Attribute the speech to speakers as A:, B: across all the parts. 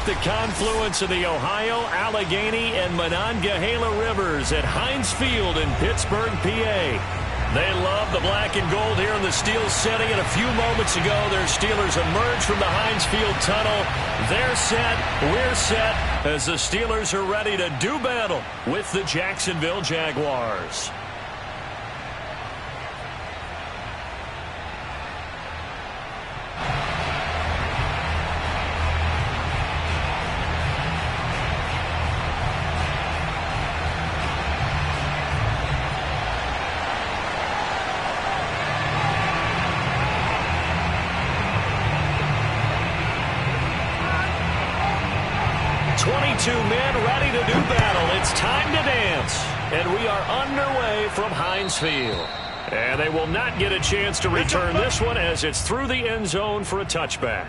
A: at the confluence of the Ohio, Allegheny, and Monongahela Rivers at Heinz Field in Pittsburgh, PA. They love the black and gold here in the Steel City, and a few moments ago, their Steelers emerged from the Heinz Field tunnel. They're set, we're set, as the Steelers are ready to do battle with the Jacksonville Jaguars. Two men ready to do battle. It's time to dance. And we are underway from Heinz Field. And they will not get a chance to return this one as it's through the end zone for a touchback.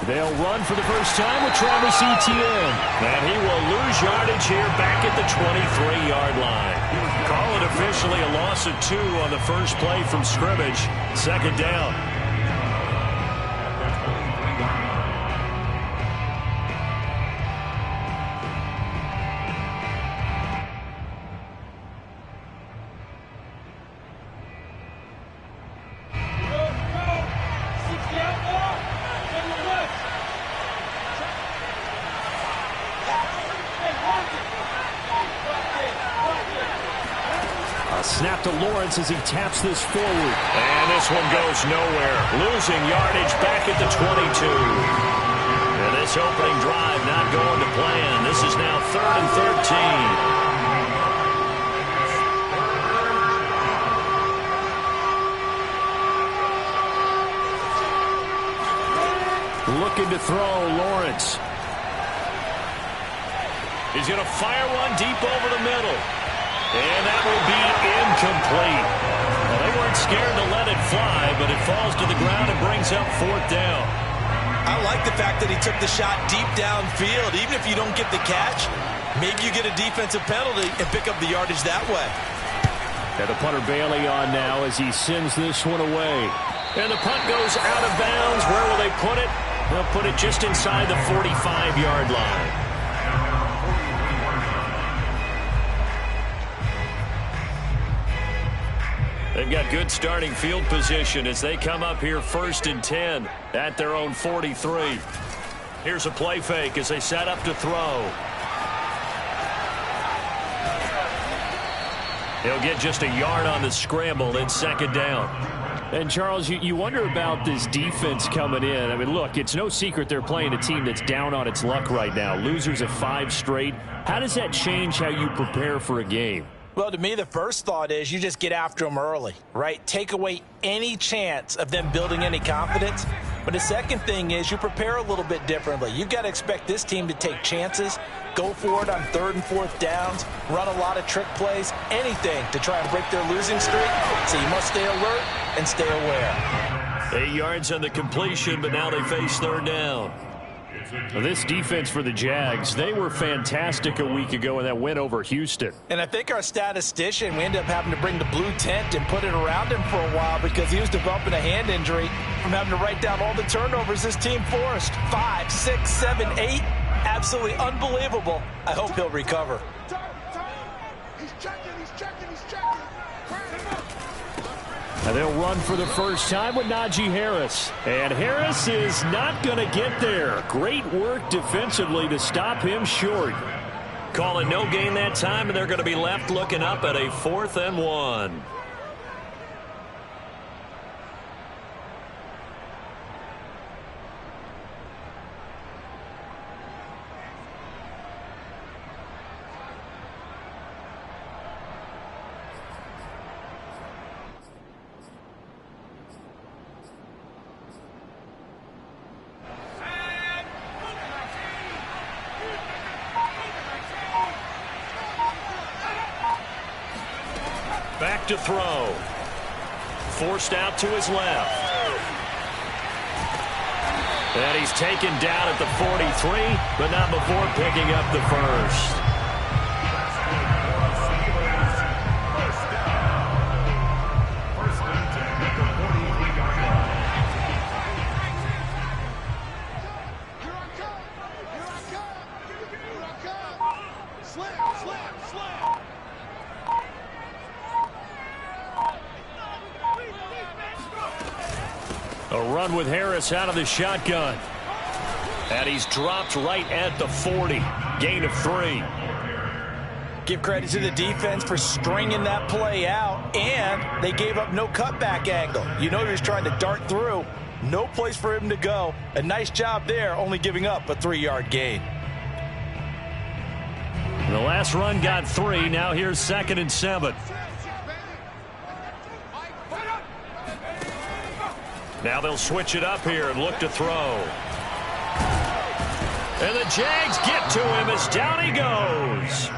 A: They'll run for the first time with Travis Etienne. And he will lose yardage here back at the 23-yard line. Call it officially a loss of 2 on the first play from scrimmage. Second down. Snap to Lawrence as he taps this forward. And this one goes nowhere. Losing yardage back at the 22. And this opening drive not going to plan. This is now 3rd and 13. Looking to throw, Lawrence. He's going to fire one deep over the middle. And that will be incomplete. Well, they weren't scared to let it fly, but it falls to the ground and brings up 4th down.
B: I like the fact that he took the shot deep downfield. Even if you don't get the catch, maybe you get a defensive penalty and pick up the yardage that way.
A: And the punter Bailey on now as he sends this one away. And the punt goes out of bounds. Where will they put it? They'll put it just inside the 45-yard line. They've got good starting field position as they come up here 1st and 10 at their own 43. Here's a play fake as they set up to throw. He'll get just a yard on the scramble in 2nd down. And, Charles, you wonder about this defense coming in. I mean, look, it's no secret they're playing a team that's down on its luck right now. Losers of 5 straight. How does that change how you prepare for a game?
B: Well, to me, the first thought is you just get after them early, right? Take away any chance of them building any confidence. But the second thing is you prepare a little bit differently. You've got to expect this team to take chances, go for it on 3rd and 4th downs, run a lot of trick plays, anything to try and break their losing streak. So you must stay alert and stay aware.
A: 8 yards on the completion, but now they face 3rd down. This defense for the Jags, they were fantastic a week ago in that win over Houston.
B: And I think our statistician, we ended up having to bring the blue tent and put it around him for a while because he was developing a hand injury from having to write down all the turnovers this team forced. 5, 6, 7, 8. Absolutely unbelievable. I hope he'll recover.
C: He's checking.
A: And they'll run for the first time with Najee Harris. And Harris is not going to get there. Great work defensively to stop him short. Calling no gain that time, and they're going to be left looking up at a 4th and 1. to throw. Forced out to his left. And he's taken down at the 43, but not before picking up the first. A run with Harris out of the shotgun. And he's dropped right at the 40. Gain of 3.
B: Give credit to the defense for stringing that play out, and they gave up no cutback angle. You know he was trying to dart through. No place for him to go. A nice job there, only giving up a 3-yard gain.
A: The last run got 3. Now here's 2nd and 7. Now they'll switch it up here and look to throw. And the Jags get to him as down he goes.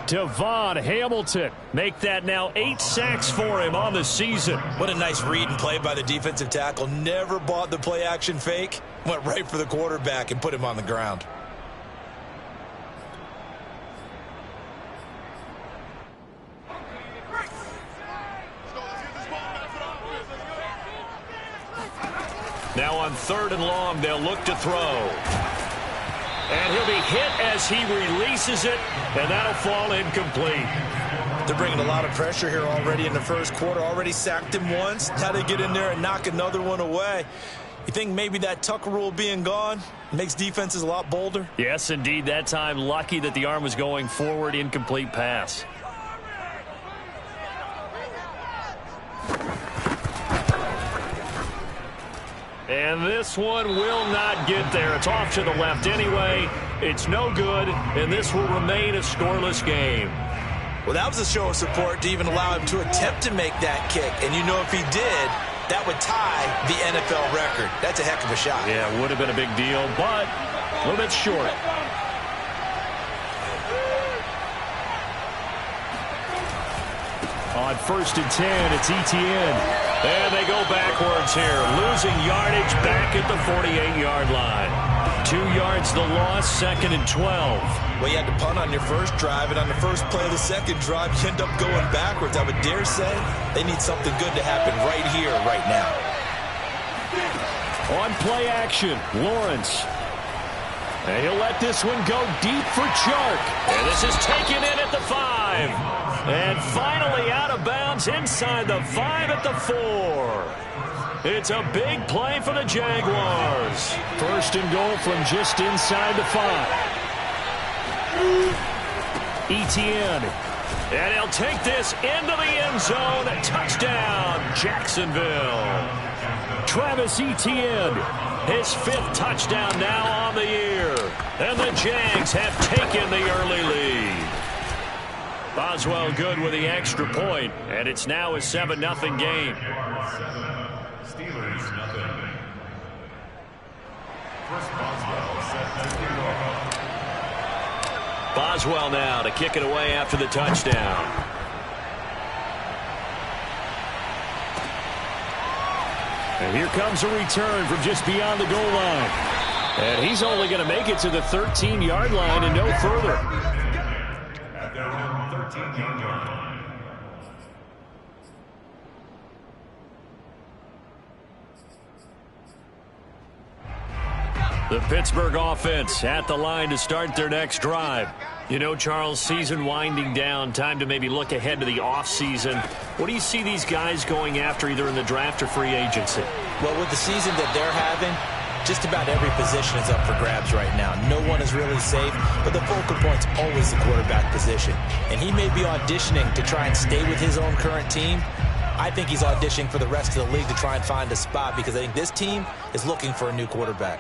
A: Devon Hamilton make that now 8 sacks for him on the season.
B: What a nice read and play by the defensive tackle. Never bought the play action fake. Went right for the quarterback and put him on the ground.
A: Now on 3rd and long, they'll look to throw. And he'll be hit as he releases it, and that'll fall incomplete.
B: They're bringing a lot of pressure here already in the first quarter. Already sacked him once. Now they get in there and knock another one away. You think maybe that Tucker rule being gone makes defenses a lot bolder?
A: Yes, indeed. That time, lucky that the arm was going forward. Incomplete pass. And this one will not get there. It's off to the left anyway. It's no good, and this will remain a scoreless game.
B: Well, that was a show of support to even allow him to attempt to make that kick. And you know if he did, that would tie the NFL record. That's a heck of a shot.
A: Yeah, it would have been a big deal, but a little bit short. On 1st and 10, it's Etienne. And they go backwards here, losing yardage back at the 48-yard line. 2 yards the loss, 2nd and 12.
B: Well, you had to punt on your first drive, and on the first play of the second drive, you end up going backwards. I would dare say they need something good to happen right here, right now.
A: On play action, Lawrence. And he'll let this one go deep for Chark. And this is taken in at the 5. And finally out of bounds inside the 5 at the 4. It's a big play for the Jaguars. 1st and goal from just inside the 5. Etienne. And he'll take this into the end zone. Touchdown, Jacksonville. Travis Etienne, his 5th touchdown now on the year. And the Jags have taken the early lead. Boswell good with the extra point, and it's now a 7-0 game.
D: Steelers nothing. First Boswell set.
A: Boswell now to kick it away after the touchdown. And here comes a return from just beyond the goal line. And he's only going to make it to the 13-yard line and no further.
D: At their own 13-yard line.
A: The Pittsburgh offense at the line to start their next drive. You know, Charles, season winding down, time to maybe look ahead to the offseason. What do you see these guys going after either in the draft or free agency?
B: Well, with the season that they're having, just about every position is up for grabs right now. No one is really safe, but the focal point's always the quarterback position. And he may be auditioning to try and stay with his own current team. I think he's auditioning for the rest of the league to try and find a spot because I think this team is looking for a new quarterback.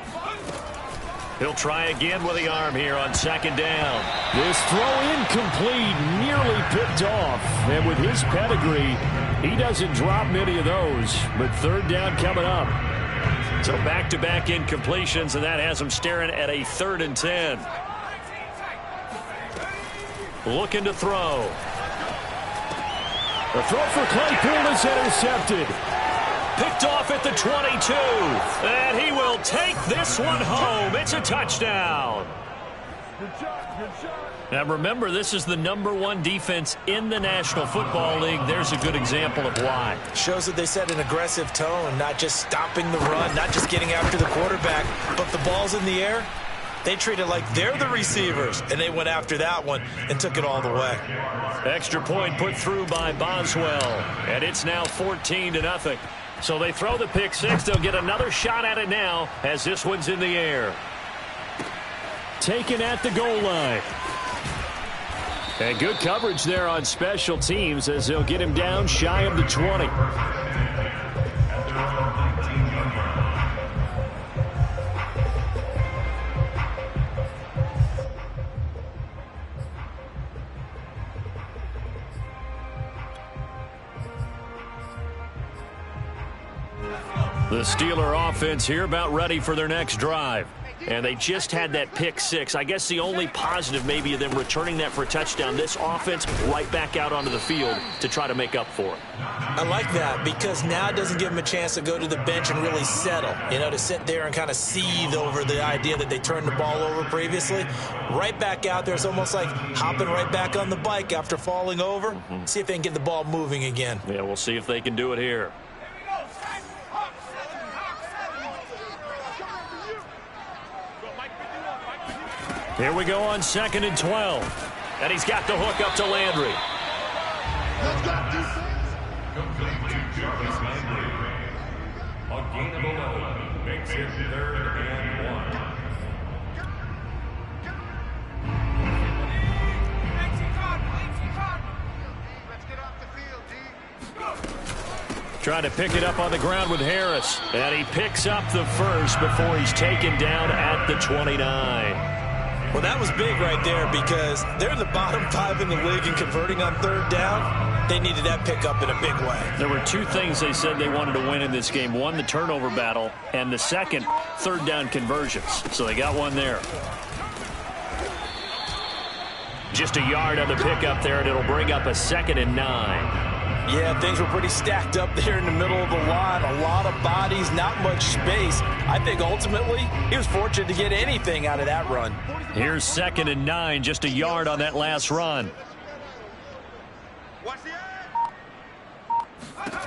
A: He'll try again with the arm here on 2nd down. This throw incomplete, nearly picked off. And with his pedigree, he doesn't drop many of those. But 3rd down coming up. So back-to-back incompletions, and that has him staring at a 3rd and 10. Looking to throw. The throw for Claypool is intercepted. Picked off at the 22. And he will take this one home. It's a touchdown.
C: Good shot, good shot.
A: Now remember, this is the #1 defense in the National Football League. There's a good example of why.
B: Shows that they set an aggressive tone, not just stopping the run, not just getting after the quarterback, but the ball's in the air. They treat it like they're the receivers, and they went after that one and took it all the way.
A: Extra point put through by Boswell, and it's now 14-0. So they throw the pick six. They'll get another shot at it now as this one's in the air. Taken at the goal line. And good coverage there on special teams as they'll get him down shy of the 20. The Steeler offense here about ready for their next drive. And they just had that pick six. I guess the only positive maybe of them returning that for a touchdown. This offense right back out onto the field to try to make up for it.
B: I like that because now it doesn't give them a chance to go to the bench and really settle. You know, to sit there and kind of seethe over the idea that they turned the ball over previously. Right back out there. It's almost like hopping right back on the bike after falling over. See if they can get the ball moving again.
A: Yeah, we'll see if they can do it here. Here we go on 2nd and 12. And he's got the hook up to Landry.
C: Let's go, defense.
D: Complete to Jarvis Landry. A gain of 11 makes it 3rd and 1.
C: Let's get off the field, D.
A: Trying to pick it up on the ground with Harris. And he picks up the first before he's taken down at the 29.
B: Well, that was big right there because they're in the bottom 5 in the league and converting on 3rd down. They needed that pickup in a big way.
A: There were two things they said they wanted to win in this game. One, the turnover battle, and the second, 3rd down conversions. So they got one there. Just a yard on the pickup there, and it'll bring up a 2nd and 9.
B: Yeah, things were pretty stacked up there in the middle of the line. A lot of bodies, not much space. I think ultimately he was fortunate to get anything out of that run.
A: Here's 2nd and 9, just a yard on that last run.
C: Watch the end.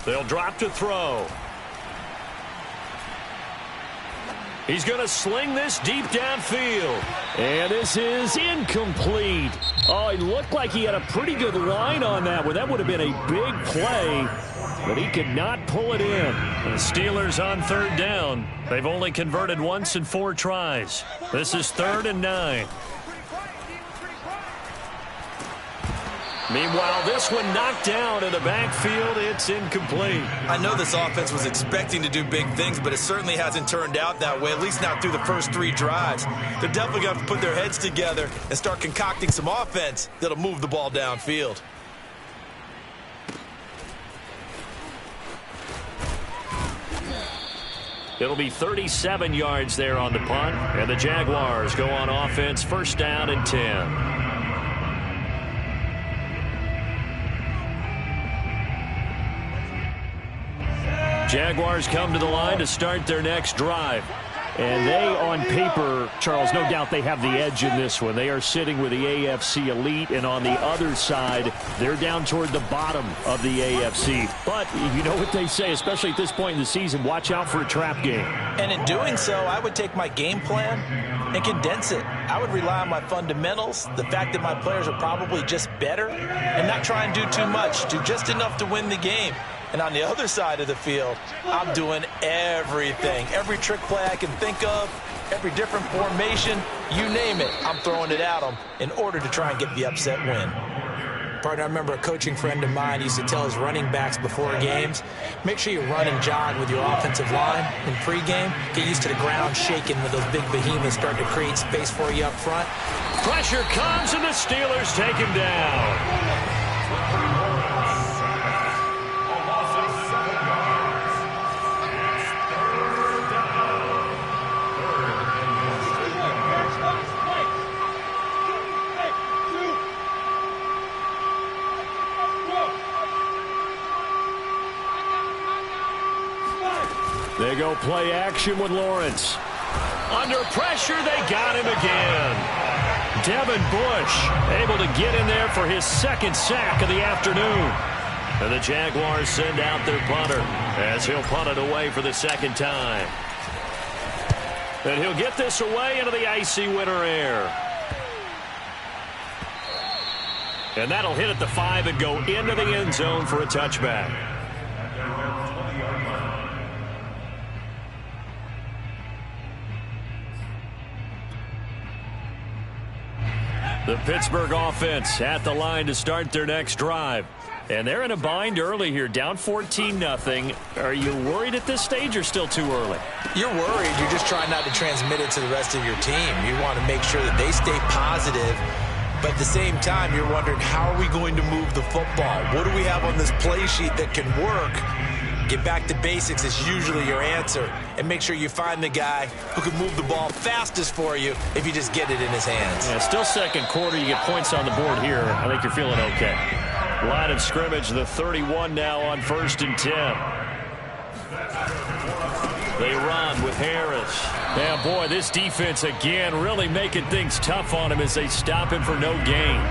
A: They'll drop to throw. He's going to sling this deep downfield. And this is incomplete. Oh, it looked like he had a pretty good line on that one. That would have been a big play, but he could not pull it in. The Steelers on 3rd down. They've only converted once in 4 tries. This is 3rd and 9. Meanwhile, this one knocked down in the backfield. It's incomplete.
B: I know this offense was expecting to do big things, but it certainly hasn't turned out that way, at least not through the first 3 drives. They're definitely going to have to put their heads together and start concocting some offense that'll move the ball downfield.
A: It'll be 37 yards there on the punt, and the Jaguars go on offense, 1st down and 10. Jaguars come to the line to start their next drive. And they, on paper, Charles, no doubt they have the edge in this one. They are sitting with the AFC elite, and on the other side, they're down toward the bottom of the AFC. But you know what they say, especially at this point in the season, watch out for a trap game.
B: And in doing so, I would take my game plan and condense it. I would rely on my fundamentals, the fact that my players are probably just better, and not try and do too much, do just enough to win the game. And on the other side of the field, I'm doing everything. Every trick play I can think of, every different formation, you name it, I'm throwing it at them in order to try and get the upset win. Partner, I remember a coaching friend of mine used to tell his running backs before games, make sure you run and jog with your offensive line in pregame. Get used to the ground shaking when those big behemoths start to create space for you up front.
A: Pressure comes, and the Steelers take him down. They go play action with Lawrence. Under pressure, they got him again. Devin Bush able to get in there for his second sack of the afternoon. And the Jaguars send out their punter as he'll punt it away for the second time. And he'll get this away into the icy winter air. And that'll hit at the 5 and go into the end zone for a touchback. The Pittsburgh offense at the line to start their next drive. And they're in a bind early here, down 14-0. Are you worried at this stage or still too early?
B: You're worried. You're just trying not to transmit it to the rest of your team. You want to make sure that they stay positive. But at the same time, you're wondering, how are we going to move the football? What do we have on this play sheet that can work? Get back to basics is usually your answer. And make sure you find the guy who can move the ball fastest for you if you just get it in his hands.
A: Yeah, still second quarter. You get points on the board here. I think you're feeling okay. Line of scrimmage, the 31 now on 1st and 10. They run with Harris. Yeah, boy, this defense again really making things tough on him as they stop him for no gain.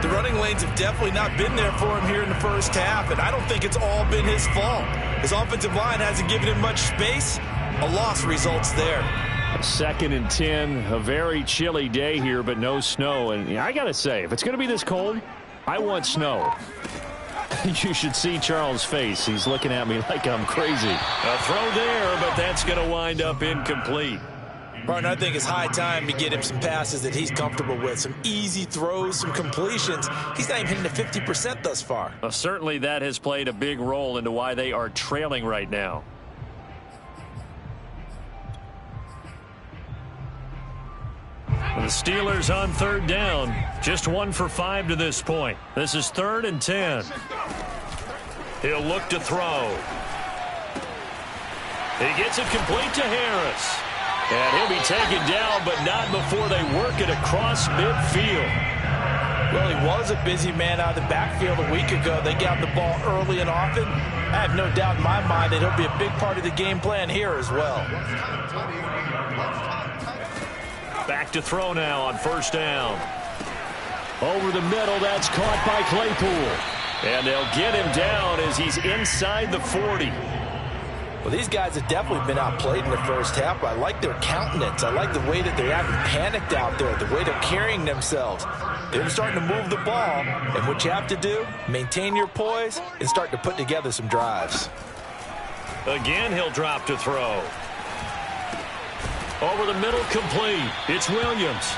B: The running lanes have definitely not been there for him here in the first half, and I don't think it's all been his fault. His offensive line hasn't given him much space. A loss results there.
A: 2nd and 10, a very chilly day here, but no snow. And I got to say, if it's going to be this cold, I want snow. You should see Charles' face. He's looking at me like I'm crazy. A throw there, but that's going to wind up incomplete.
B: Partner, I think it's high time to get him some passes that he's comfortable with. Some easy throws, some completions. He's not even hitting the 50% thus far.
A: Well, certainly that has played a big role into why they are trailing right now. The Steelers on 3rd down. Just 1 for 5 to this point. This is 3rd and 10. He'll look to throw. He gets it complete to Harris. And he'll be taken down, but not before they work it across midfield.
B: Well, he was a busy man out of the backfield a week ago. They got the ball early and often. I have no doubt in my mind that he'll be a big part of the game plan here as well.
A: Back to throw now on 1st down. Over the middle, that's caught by Claypool. And they'll get him down as he's inside the 40.
B: Well, these guys have definitely been outplayed in the first half. I like their countenance. I like the way that they haven't panicked out there, the way they're carrying themselves. They're starting to move the ball. And what you have to do, maintain your poise and start to put together some drives.
A: Again, he'll drop to throw. Over the middle, complete. It's Williams.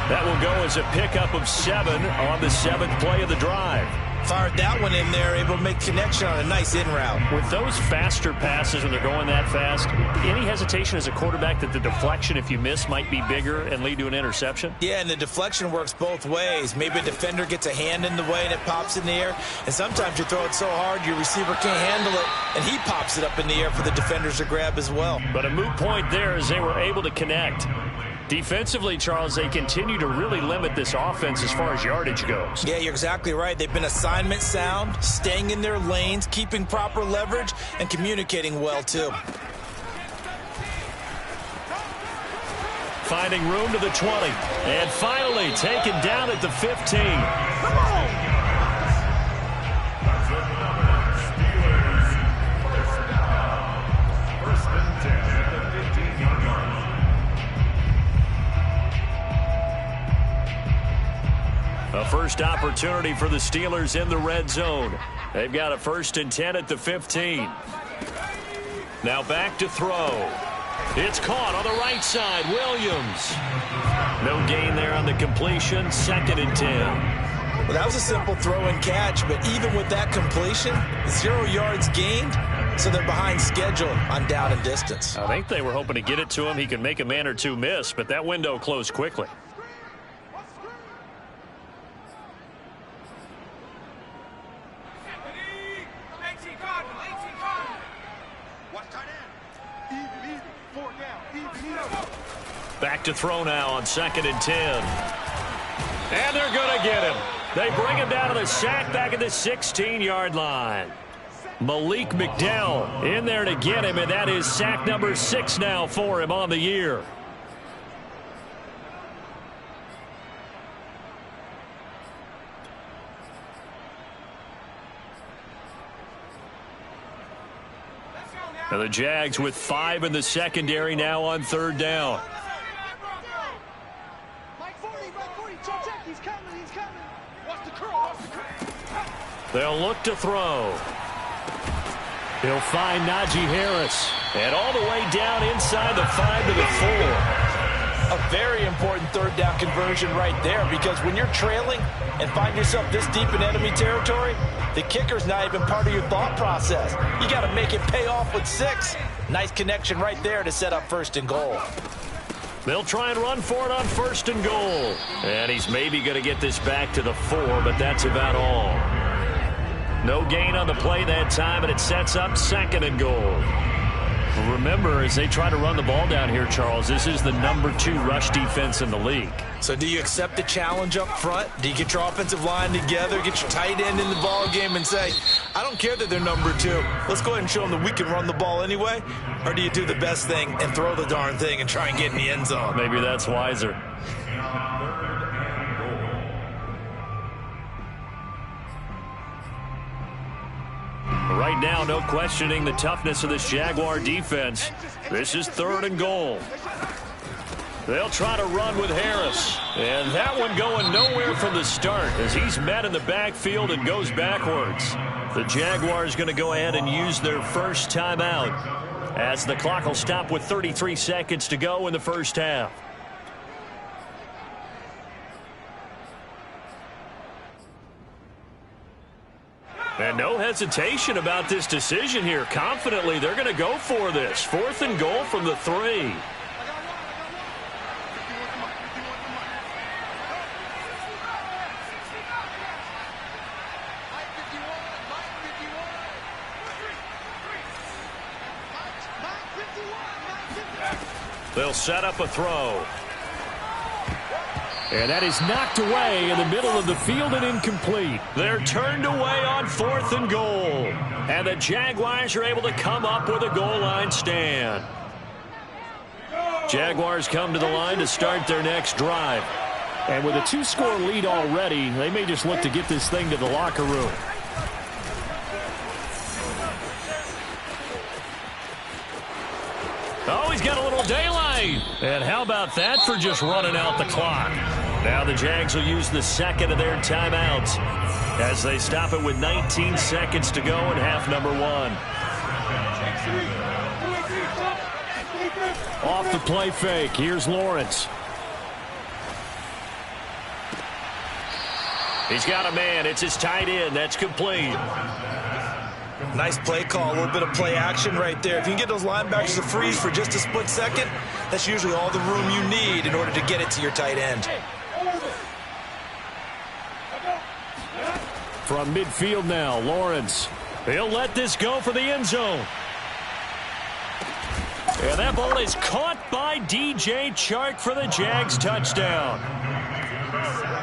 A: That will go as a pickup of 7 on the 7th play of the drive.
B: Fired that one in there, able to make connection on a nice in route.
A: With those faster passes when they're going that fast, any hesitation as a quarterback that the deflection, if you miss, might be bigger and lead to an interception?
B: Yeah, and the deflection works both ways. Maybe a defender gets a hand in the way and it pops in the air. And sometimes you throw it so hard your receiver can't handle it, and he pops it up in the air for the defenders to grab as well.
A: But a moot point there as they were able to connect. Defensively, Charles, they continue to really limit this offense as far as yardage goes.
B: Yeah, you're exactly right. They've been assignment sound, staying in their lanes, keeping proper leverage, and communicating well, too.
A: Finding room to the 20. And finally taken down at the 15. Come on! A first opportunity for the Steelers in the red zone. They've got a 1st and 10 at the 15. Now back to throw. It's caught on the right side. Williams. No gain there on the completion. 2nd and 10.
B: Well, that was a simple throw and catch, but even with that completion, 0 yards gained, so they're behind schedule on down and distance.
A: I think they were hoping to get it to him. He could make a man or two miss, but that window closed quickly. Back to throw now on 2nd and 10. And they're going to get him. They bring him down to the sack back at the 16-yard line. Malik McDowell in there to get him, and that is sack number 6 now for him on the year. And the Jags with 5 in the secondary now on 3rd down. They'll look to throw. He'll find Najee Harris. And all the way down inside the 5 to the 4.
B: A very important 3rd down conversion right there, because when you're trailing and find yourself this deep in enemy territory, the kicker's not even part of your thought process. You got to make it pay off with 6. Nice connection right there to set up 1st and goal.
A: They'll try and run for it on 1st and goal. And he's maybe going to get this back to the 4, but that's about all. No gain on the play that time, and it sets up 2nd and goal. Remember, as they try to run the ball down here, Charles, this is the number 2 rush defense in the league.
B: So do you accept the challenge up front? Do you get your offensive line together, get your tight end in the ball game and say, I don't care that they're number 2. Let's go ahead and show them that we can run the ball anyway? Or do you do the best thing and throw the darn thing and try and get in the end zone?
A: Maybe that's wiser. Right now, no questioning the toughness of this Jaguar defense. This is 3rd and goal. They'll try to run with Harris. And that one going nowhere from the start as he's met in the backfield and goes backwards. The Jaguars going to go ahead and use their first timeout as the clock will stop with 33 seconds to go in the first half. And no hesitation about this decision here. Confidently, they're going to go for this. 4th and goal from the 3. They'll set up a throw. And that is knocked away in the middle of the field and incomplete. They're turned away on 4th and goal. And the Jaguars are able to come up with a goal line stand. Jaguars come to the line to start their next drive. And with a 2-score lead already, they may just look to get this thing to the locker room. Oh, he's got a little daylight. And how about that for just running out the clock? Now the Jags will use the 2nd of their timeouts as they stop it with 19 seconds to go in half number 1. Off the play fake. Here's Lawrence. He's got a man. It's his tight end. That's complete.
B: Nice play call, a little bit of play action right there. If you can get those linebackers to freeze for just a split second, that's usually all the room you need in order to get it to your tight end.
A: From midfield now, Lawrence. He'll let this go for the end zone. And that ball is caught by DJ Chark for the Jags touchdown.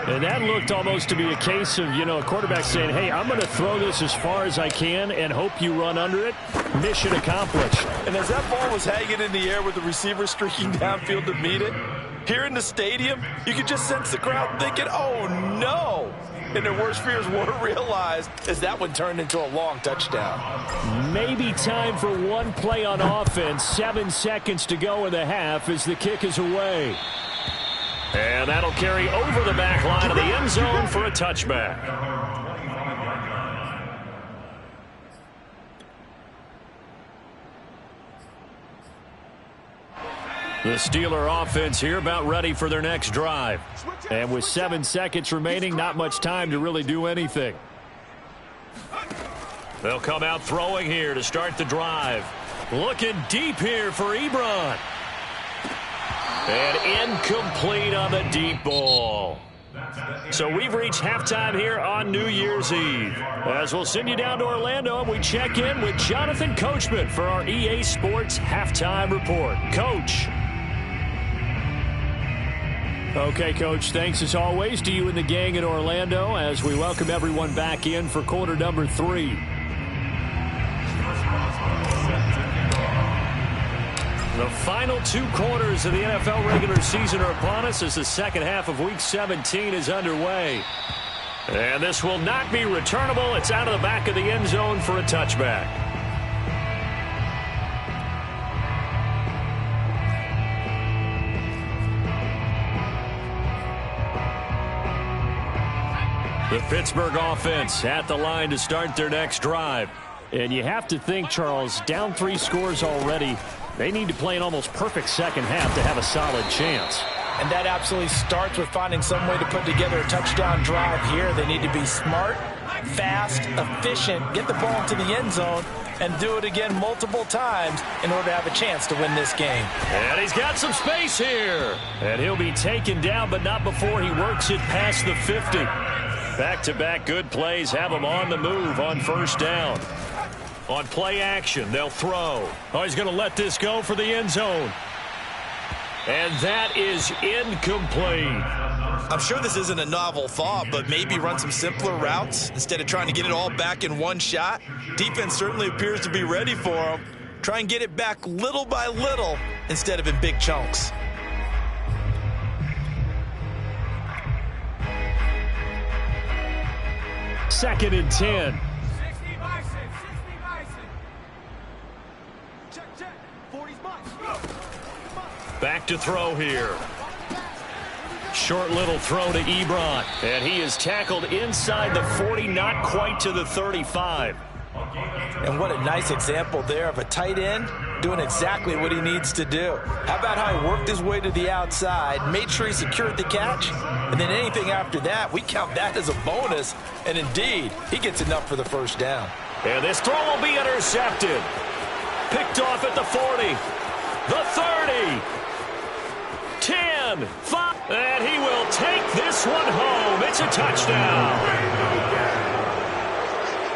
A: And that looked almost to be a case of, a quarterback saying, hey, I'm going to throw this as far as I can and hope you run under it. Mission accomplished.
B: And as that ball was hanging in the air with the receiver streaking downfield to meet it, here in the stadium, you could just sense the crowd thinking, oh, no. And their worst fears were realized as that one turned into a long touchdown.
A: Maybe time for one play on offense. 7 seconds to go in the half as the kick is away. And that'll carry over the back line of the end zone for a touchback. The Steeler offense here about ready for their next drive. And with 7 seconds remaining, not much time to really do anything. They'll come out throwing here to start the drive. Looking deep here for Ebron. And incomplete on the deep ball. So we've reached halftime here on New Year's Eve. As we'll send you down to Orlando, and we check in with Jonathan Coachman for our EA Sports Halftime Report. Coach. Okay, Coach, thanks as always to you and the gang in Orlando as we welcome everyone back in for quarter number 3. The final 2 quarters of the NFL regular season are upon us as the second half of Week 17 is underway. And this will not be returnable. It's out of the back of the end zone for a touchback. The Pittsburgh offense at the line to start their next drive. And you have to think, Charles, down 3 scores already. They need to play an almost perfect second half to have a solid chance.
B: And that absolutely starts with finding some way to put together a touchdown drive here. They need to be smart, fast, efficient, get the ball into the end zone, and do it again multiple times in order to have a chance to win this game.
A: And he's got some space here. And he'll be taken down, but not before he works it past the 50. Back-to-back good plays have him on the move on first down. On play action, they'll throw. Oh, he's going to let this go for the end zone. And that is incomplete.
E: I'm sure this isn't a novel thought, but maybe run some simpler routes instead of trying to get it all back in one shot. Defense certainly appears to be ready for him. Try and get it back little by little instead of in big chunks.
A: Second and 10. Back to throw here. Short little throw to Ebron. And he is tackled inside the 40, not quite to the 35.
B: And what a nice example there of a tight end doing exactly what he needs to do. How about how he worked his way to the outside, made sure he secured the catch, and then anything after that, we count that as a bonus. And indeed, he gets enough for the first down.
A: And this throw will be intercepted. Picked off at the 40, the 30, 10, 5, and he will take this one home. It's a touchdown.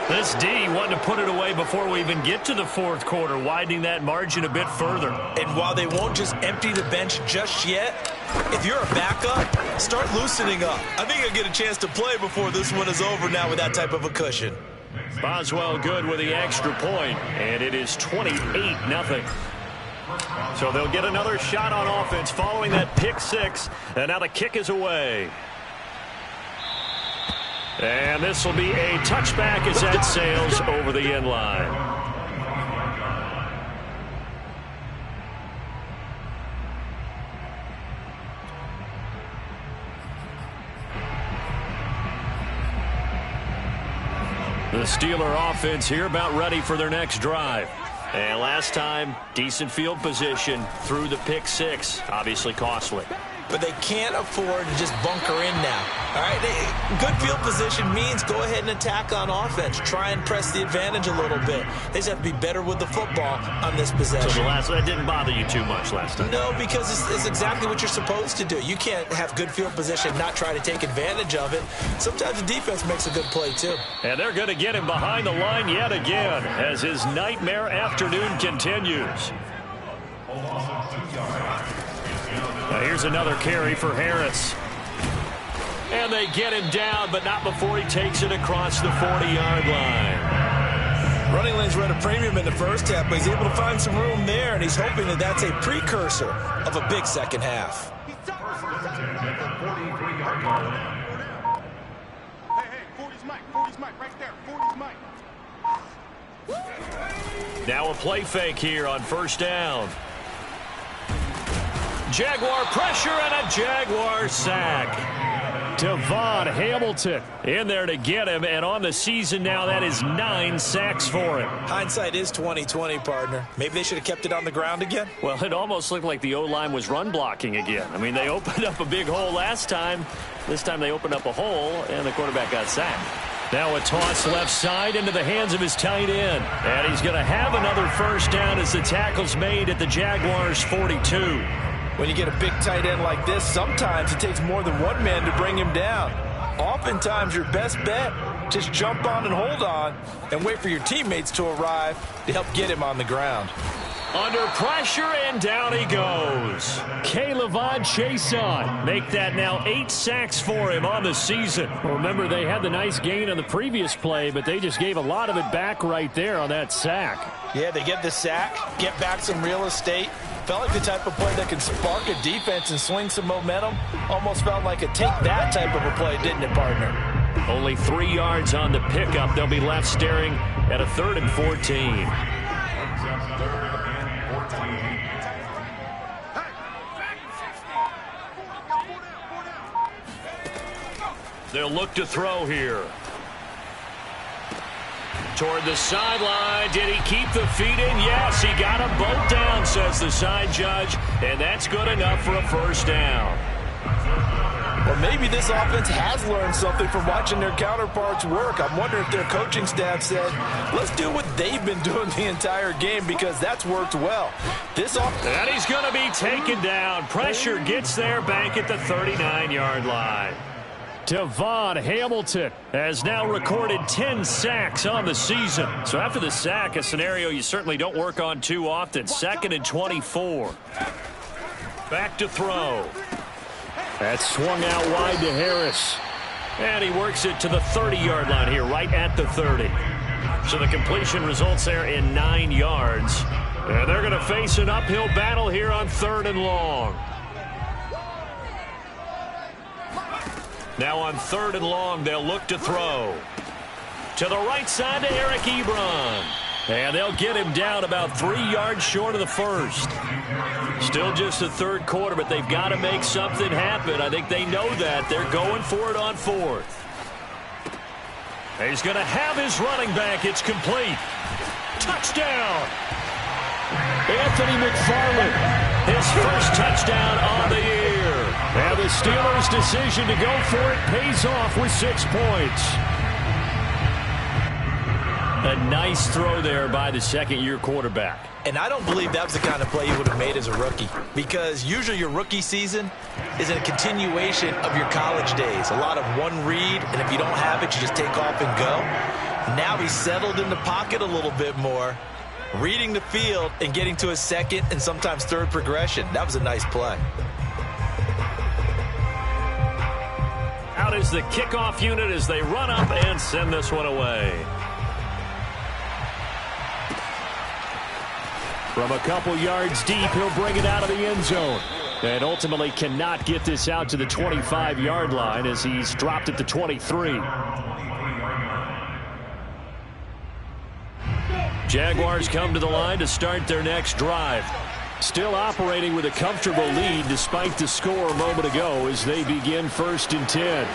A: This D wanted to put it away before we even get to the fourth quarter, widening that margin a bit further.
E: And while they won't just empty the bench just yet, if you're a backup, start loosening up. I think you'll get a chance to play before this one is over now with that type of a cushion.
A: Boswell good with the extra point, and it is 28-0. So they'll get another shot on offense following that pick 6, and now the kick is away. And this will be a touchback as that sails over the end line. The Steeler offense here about ready for their next drive. And last time, decent field position through the pick 6, obviously costly.
B: But they can't afford to just bunker in now. All right, good field position means go ahead and attack on offense. Try and press the advantage a little bit. They just have to be better with the football on this possession.
A: So that didn't bother you too much last time?
B: No, because it's exactly what you're supposed to do. You can't have good field position, not try to take advantage of it. Sometimes the defense makes a good play, too.
A: And they're going to get him behind the line yet again as his nightmare afternoon continues. Now here's another carry for Harris. And they get him down, but not before he takes it across the 40-yard line.
E: Running lanes were at a premium in the first half, but he's able to find some room there, and he's hoping that that's a precursor of a big second half.
C: Hey, 40's Mike, right there, 40's Mike.
A: Now a play fake here on first down. Jaguar pressure and a Jaguar sack. Devon Hamilton in there to get him, and on the season now, that is 9 sacks for him.
B: Hindsight is 20/20, partner. Maybe they should have kept it on the ground again.
A: Well, it almost looked like the O-line was run blocking again. I mean, they opened up a big hole last time. This time they opened up a hole, and the quarterback got sacked. Now a toss left side into the hands of his tight end. And he's going to have another first down as the tackle's made at the Jaguars' 42.
B: When you get a big tight end like this, sometimes it takes more than one man to bring him down. Oftentimes, your best bet, just jump on and hold on and wait for your teammates to arrive to help get him on the ground.
A: Under pressure, and down he goes. K'Lavon Chaisson make that now 8 sacks for him on the season. Well, remember, they had the nice gain on the previous play, but they just gave a lot of it back right there on that sack.
B: Yeah, they get the sack, get back some real estate, Felt like the type of play that can spark a defense and swing some momentum. Almost felt like a take-that type of a play, didn't it, partner?
A: Only 3 yards on the pickup. They'll be left staring at a 3rd and 14. They'll look to throw here. Toward the sideline. Did he keep the feet in? Yes, he got them both down, says the side judge. And that's good enough for a first down.
B: Well, maybe this offense has learned something from watching their counterparts work. I'm wondering if their coaching staff said, let's do what they've been doing the entire game, because that's worked well.
A: And he's going to be taken down. Pressure gets there back at the 39-yard line. Devon Hamilton has now recorded 10 sacks on the season. So after the sack, a scenario you certainly don't work on too often. 2nd and 24. Back to throw. That's swung out wide to Harris. And he works it to the 30-yard line here, right at the 30. So the completion results there in 9 yards. And they're going to face an uphill battle here on 3rd and long. Now on 3rd and long, they'll look to throw. To the right side to Eric Ebron. And they'll get him down about 3 yards short of the first. Still just the 3rd quarter, but they've got to make something happen. I think they know that. They're going for it on 4th. He's going to have his running back. It's complete. Touchdown. Anthony McFarland, his first touchdown on the year. And the Steelers' decision to go for it pays off with 6 points. A nice throw there by the 2nd-year quarterback.
B: And I don't believe that was the kind of play he would have made as a rookie, because usually your rookie season is a continuation of your college days. A lot of one read, and if you don't have it, you just take off and go. Now he's settled in the pocket a little bit more, reading the field and getting to his 2nd and sometimes 3rd progression. That was a nice play.
A: Out is the kickoff unit as they run up and send this one away. From a couple yards deep, he'll bring it out of the end zone. And ultimately cannot get this out to the 25-yard line as he's dropped at the 23. Jaguars come to the line to start their next drive. Still operating with a comfortable lead despite the score a moment ago as they begin 1st and 10.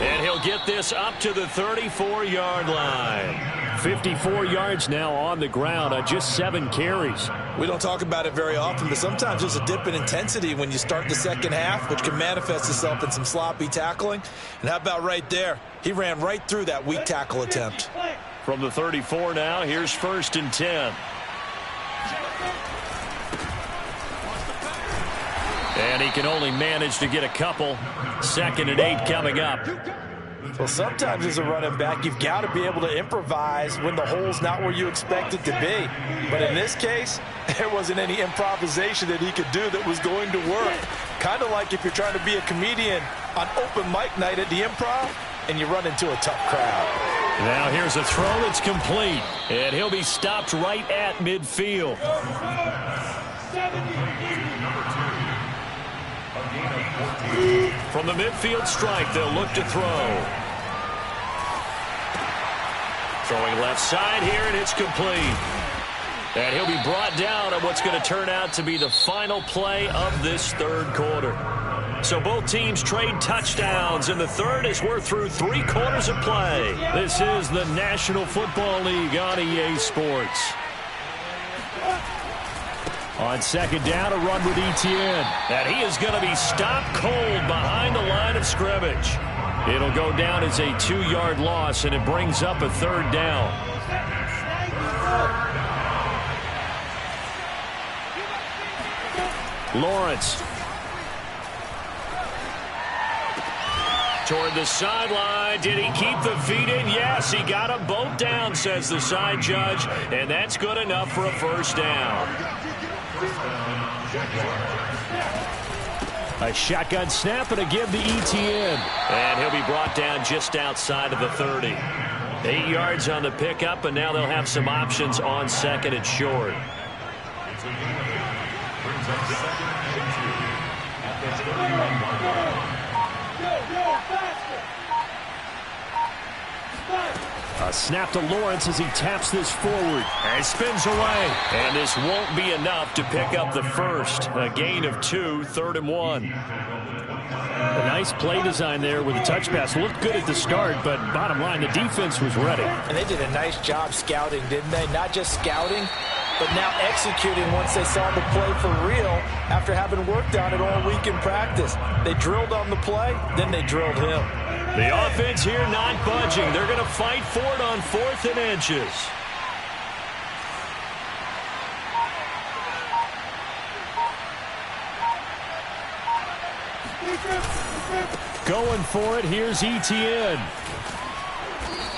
A: And he'll get this up to the 34-yard line. 54 yards now on the ground on just 7 carries.
B: We don't talk about it very often, but sometimes there's a dip in intensity when you start the 2nd half, which can manifest itself in some sloppy tackling. And how about right there? He ran right through that weak tackle attempt.
A: From the 34 now, here's 1st and 10. And he can only manage to get a couple. 2nd and 8 coming up.
B: Well, sometimes as a running back, you've got to be able to improvise when the hole's not where you expect it to be. But in this case, there wasn't any improvisation that he could do that was going to work. Kind of like if you're trying to be a comedian on open mic night at the Improv and you run into a tough crowd.
A: Now here's a throw that's complete. And he'll be stopped right at midfield. From the midfield strike, they'll look to throw. Throwing left side here, and it's complete. And he'll be brought down on what's going to turn out to be the final play of this 3rd quarter. So both teams trade touchdowns in the 3rd as we're through 3 quarters of play. This is the National Football League on EA Sports. On 2nd down, a run with Etienne. And he is going to be stopped cold behind the line of scrimmage. It'll go down as a 2-yard loss, and it brings up a 3rd down. Lawrence. Toward the sideline. Did he keep the feet in? Yes, he got them both down, says the side judge. And that's good enough for a 1st down. A shotgun snap and a give to Etienne. And he'll be brought down just outside of the 30. 8 yards on the pickup, and now they'll have some options on 2nd and short.
D: Brings up 2nd and 2 at the 31-yard line.
A: A snap to Lawrence as he taps this forward. And spins away. And this won't be enough to pick up the first. A gain of 2, 3rd and 1. A nice play design there with the touch pass. Looked good at the start, but bottom line, the defense was ready.
B: And they did a nice job scouting, didn't they? Not just scouting, but now executing once they saw the play for real after having worked on it all week in practice. They drilled on the play, then they drilled him.
A: The offense here not budging. They're going to fight for it on 4th and inches. Going for it, here's Etienne.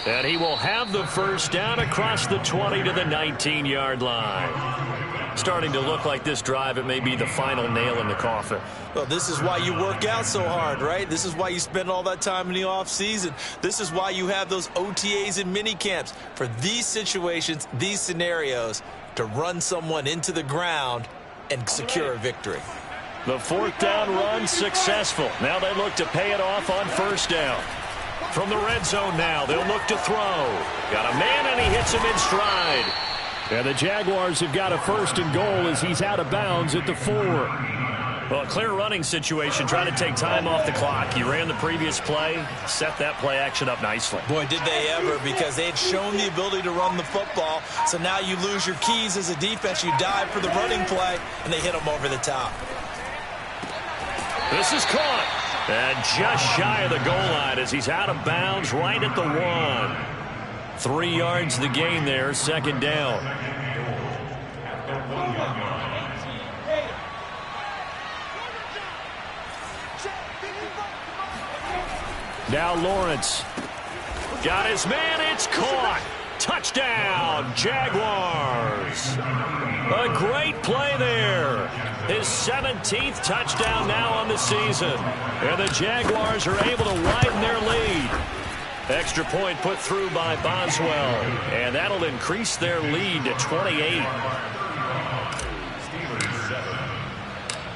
A: And he will have the first down across the 20 to the 19-yard line. Starting to look like this drive, it may be the final nail in the coffin.
E: Well, this is why you work out so hard, right? This is why you spend all that time in the offseason. This is why you have those OTAs and mini camps for these situations, these scenarios, to run someone into the ground and secure a victory.
A: The 4th down run successful. Now they look to pay it off on 1st down. From the red zone now, they'll look to throw. Got a man, and he hits him in stride. And the Jaguars have got a 1st and goal as he's out of bounds at the 4. Well, a clear running situation, trying to take time off the clock. He ran the previous play, set that play action up nicely.
E: Boy, did they ever, because they had shown the ability to run the football. So now you lose your keys as a defense. You dive for the running play, and they hit them over the top.
A: This is caught. And just shy of the goal line as he's out of bounds right at the 1. 3 yards the gain there, 2nd down. Now Lawrence. Got his man, it's caught. Touchdown, Jaguars. A great play there. His 17th touchdown now on the season. And the Jaguars are able to widen their lead. Extra point put through by Boswell. And that'll increase their lead to 28.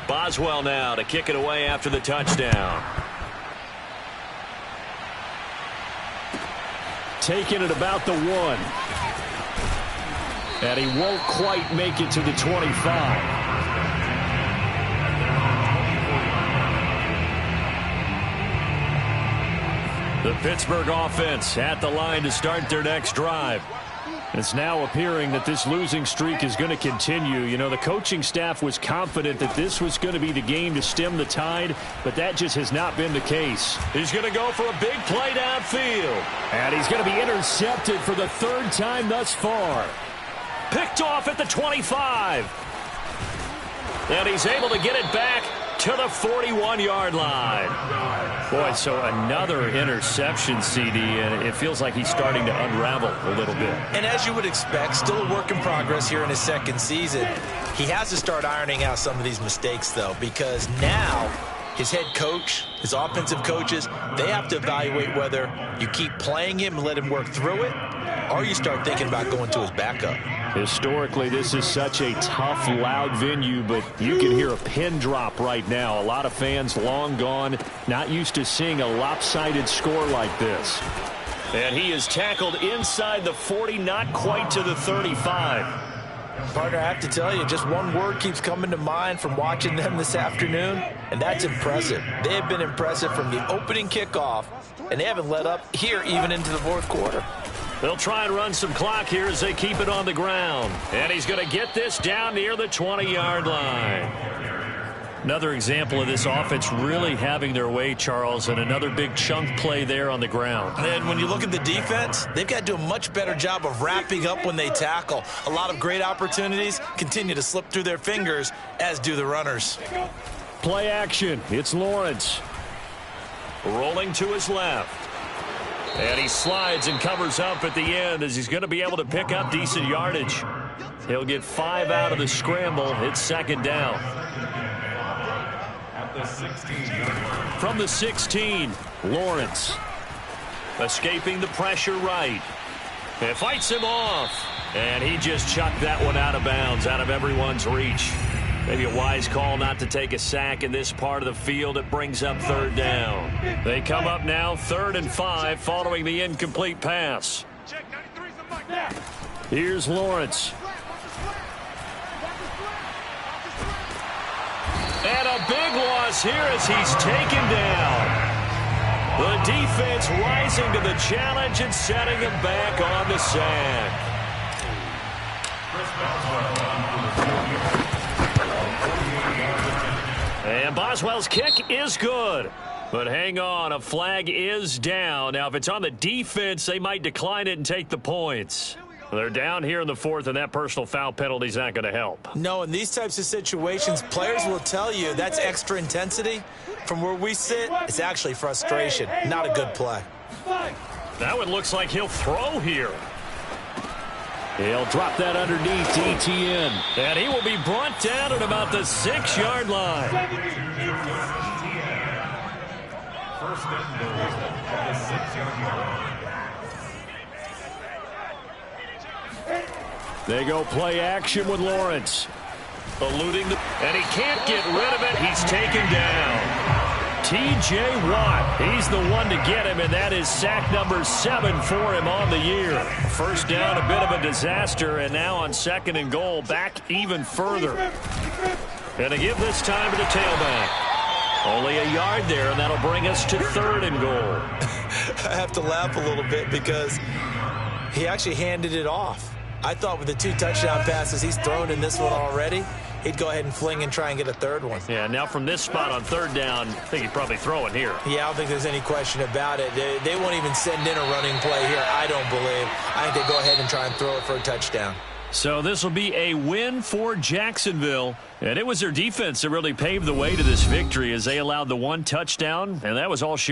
A: Boswell now to kick it away after the touchdown. Taking it about the 1. And he won't quite make it to the 25. The Pittsburgh offense at the line to start their next drive. It's now appearing that this losing streak is going to continue. You know, the coaching staff was confident that this was going to be the game to stem the tide, but that just has not been the case. He's going to go for a big play downfield. And he's going to be intercepted for the 3rd time thus far. Picked off at the 25. And he's able to get it back to the 41-yard line. Boy, so another interception, CD, and it feels like he's starting to unravel a little bit.
B: And as you would expect, still a work in progress here in his 2nd season. He has to start ironing out some of these mistakes, though, because now his head coach, his offensive coaches, they have to evaluate whether you keep playing him and let him work through it, or you start thinking about going to his backup.
A: Historically, this is such a tough, loud venue, but you can hear a pin drop right now. A lot of fans long gone, not used to seeing a lopsided score like this. And he is tackled inside the 40, not quite to the 35.
B: Partner, I have to tell you, just one word keeps coming to mind from watching them this afternoon, and that's impressive. They have been impressive from the opening kickoff, and they haven't let up here even into the 4th quarter.
A: They'll try and run some clock here as they keep it on the ground. And he's going to get this down near the 20-yard line. Another example of this offense really having their way, Charles, and another big chunk play there on the ground.
E: And when you look at the defense, they've got to do a much better job of wrapping up when they tackle. A lot of great opportunities continue to slip through their fingers, as do the runners.
A: Play action. It's Lawrence. Rolling to his left. And he slides and covers up at the end as he's going to be able to pick up decent yardage. He'll get 5 out of the scramble. It's 2nd down.
D: At the 16.
A: From the 16, Lawrence. Escaping the pressure right. And fights him off. And he just chucked that one out of bounds, out of everyone's reach. Maybe a wise call not to take a sack in this part of the field. It brings up third down. They come up now 3rd and 5 following the incomplete pass. Here's Lawrence. And a big loss here as he's taken down. The defense rising to the challenge and setting him back on the sack. And Boswell's kick is good. But hang on, a flag is down. Now, if it's on the defense, they might decline it and take the points. They're down here in the 4th, and that personal foul penalty is not going to help.
B: No, in these types of situations, players will tell you that's extra intensity. From where we sit, it's actually frustration. Not a good play.
A: That one looks like he'll throw here. He'll drop that underneath to Etienne. And he will be brought down at about the 6-yard line.
D: First and goal at the 6-yard line.
A: They go play action with Lawrence. Eluding the... And he can't get rid of it. He's taken down. T.J. Watt, he's the one to get him, and that is sack number 7 for him on the year. First down, a bit of a disaster, and now on 2nd and goal, back even further. And to give this time to the tailback. Only a yard there, and that'll bring us to 3rd and goal.
B: I have to laugh a little bit because he actually handed it off. I thought with the 2 touchdown passes he's thrown in this one already, he'd go ahead and fling and try and get a 3rd one.
A: Yeah, now from this spot on 3rd down, I think he'd probably throw it here.
B: Yeah, I don't think there's any question about it. They won't even send in a running play here, I don't believe. I think they go ahead and try and throw it for a touchdown.
A: So this will be a win for Jacksonville. And it was their defense that really paved the way to this victory as they allowed the 1 touchdown, and that was all she